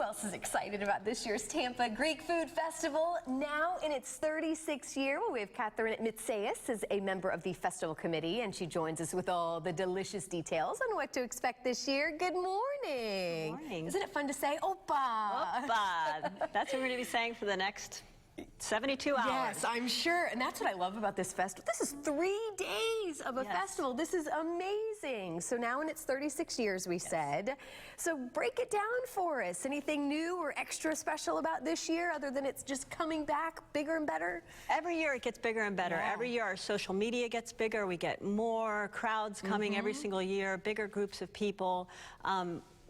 else is excited about this year's Tampa Greek Food Festival? Now in its 36th year, we have Catherine Mitseis is a member of the festival committee, and she joins us with all the delicious details on what to expect this year. Good morning. Good morning. Isn't it fun to say, Oppa? Oppa. That's what we're going to be saying for the next 72 hours. Yes, I'm sure. And that's what I love about this festival. This is 3 days of a festival. This is amazing. So now in its 36 years, we said. So break it down for us. Anything new or extra special about this year other than it's just coming back bigger and better? Every year it gets bigger and better. Yeah. Every year our social media gets bigger. We get more crowds coming every single year, bigger groups of people.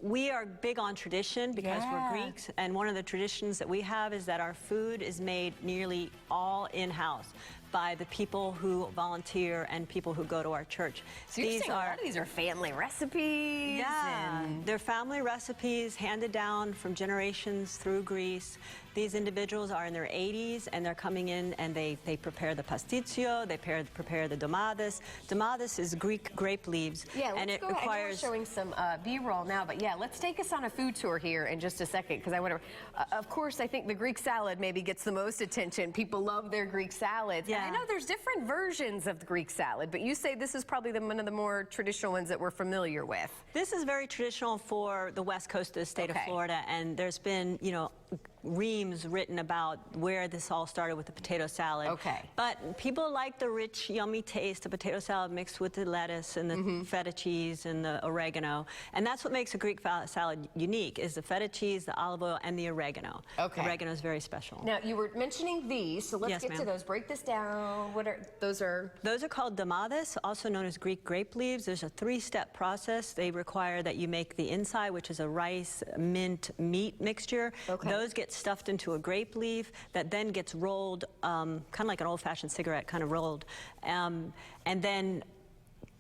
We are big on tradition because we're Greeks, and one of the traditions that we have is that our food is made nearly all in-house by the people who volunteer and people who go to our church. So you're saying a lot of these are family recipes? Yeah, they're family recipes handed down from generations through Greece. These individuals are in their 80s and they're coming in and they prepare the pasticcio, they prepare the domades. Domades is Greek grape leaves. Yeah, and it requires showing some B-roll now, but yeah, let's take us on a food tour here in just a second because I want to, of course, I think the Greek salad maybe gets the most attention. People love their Greek salads. Yeah. I know there's different versions of the Greek salad, but you say this is probably one of the more traditional ones that we're familiar with. This is very traditional for the west coast of the state of Florida, and there's been, you know, reams written about where this all started with the potato salad. But people like the rich, yummy taste of potato salad mixed with the lettuce and the feta cheese and the oregano. And that's what makes a Greek salad unique, is the feta cheese, the olive oil, and the oregano. The oregano is very special. Now, you were mentioning these, so let's get to those. Break this down. What are those? Those are called domades, also known as Greek grape leaves. There's a 3-step process. They require that you make the inside, which is a rice, mint, meat mixture. Those get stuffed into a grape leaf that then gets rolled, kind of like an old-fashioned cigarette, kind of rolled, and then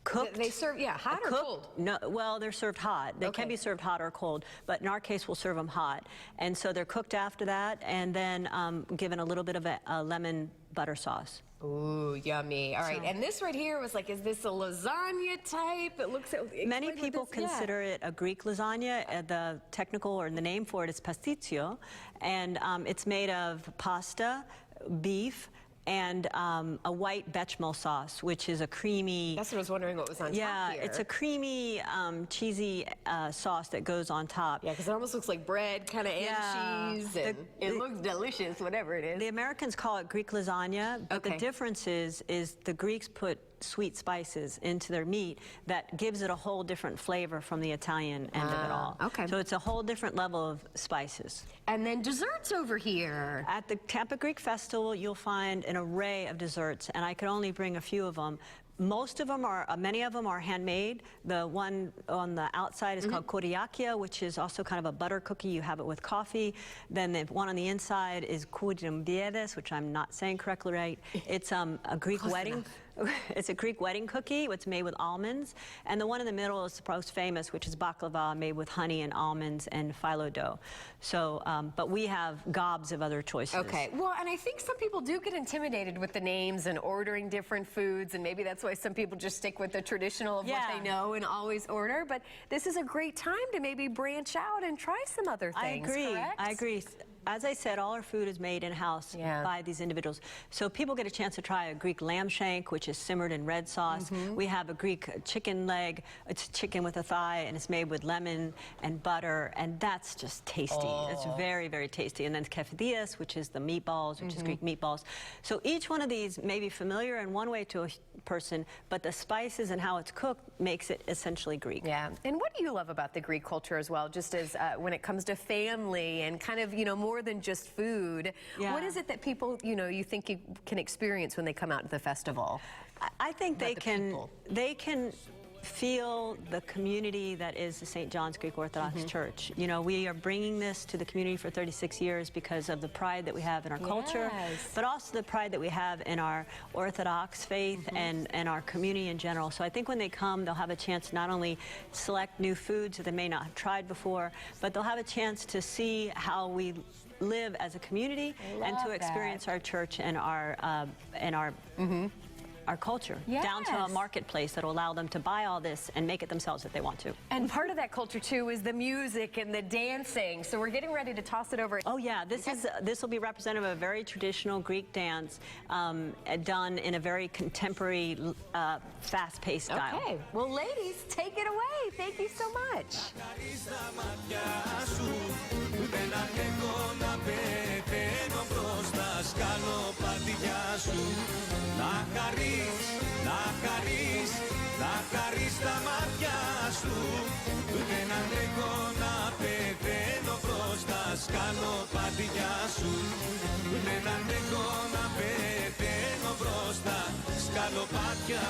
cooked. They serve, hot or cold? No, well, they're served hot. They can be served hot or cold, but in our case, we'll serve them hot. And so they're cooked after that, and then given a little bit of a lemon butter sauce. Ooh, yummy. All right, and this right here was like, is this a lasagna type? It looks... Many people consider it a Greek lasagna. The technical, or the name for it, is pasticcio, and it's made of pasta, beef, and a white bechamel sauce, which is a creamy... That's what I was wondering what was on top here. Yeah, it's a creamy, cheesy sauce that goes on top. Yeah, because it almost looks like bread, kind of, and cheese, and it looks delicious, whatever it is. The Americans call it Greek lasagna, but the difference is the Greeks put sweet spices into their meat that gives it a whole different flavor from the Italian end of it all. So it's a whole different level of spices. And then desserts over here. At the Tampa Greek Festival, you'll find an array of desserts, and I could only bring a few of them. Most of them are, many of them are handmade. The one on the outside is called koriakia, which is also kind of a butter cookie. You have it with coffee. Then the one on the inside is koudimbiedes, which I'm not saying correctly right. It's a Greek wedding. It's a Greek wedding cookie. It's made with almonds. And the one in the middle is the most famous, which is baklava, made with honey and almonds and phyllo dough. So, but we have gobs of other choices. Well, and I think some people do get intimidated with the names and ordering different foods, and maybe that's why some people just stick with the traditional of what they know and always order. But this is a great time to maybe branch out and try some other things. I agree. As I said, all our food is made in-house by these individuals. So people get a chance to try a Greek lamb shank, which is simmered in red sauce. We have a Greek chicken leg. It's chicken with a thigh, and it's made with lemon and butter, and that's just tasty. It's very, very tasty. And then kefidiyas, which is the meatballs, which is Greek meatballs. So each one of these may be familiar in one way to a person, but the spices and how it's cooked makes it essentially Greek. And what do you love about the Greek culture as well, just as when it comes to family and kind of, you know, more than just food? What is it that people, you know, you think you can experience when they come out to the festival? I think they can feel the community that is the St. John's Greek Orthodox Church. You know, we are bringing this to the community for 36 years because of the pride that we have in our culture, but also the pride that we have in our Orthodox faith and our community in general. So I think when they come, they'll have a chance to not only select new foods that they may not have tried before, but they'll have a chance to see how we live as a community and to experience our church and our our culture down to a marketplace that will allow them to buy all this and make it themselves if they want to. And part of that culture too is the music and the dancing. So we're getting ready to toss it over. Oh yeah, this will be representative of a very traditional Greek dance done in a very contemporary, fast-paced style. Okay, well ladies, take it away. Thank you so much. Να χαρείς τα μάτια σου, δεν αντέχω να πεθαίνω μπροστά σκαλοπάτια σου. Δεν αντέχω να πεθαίνω μπροστά σκαλοπάτια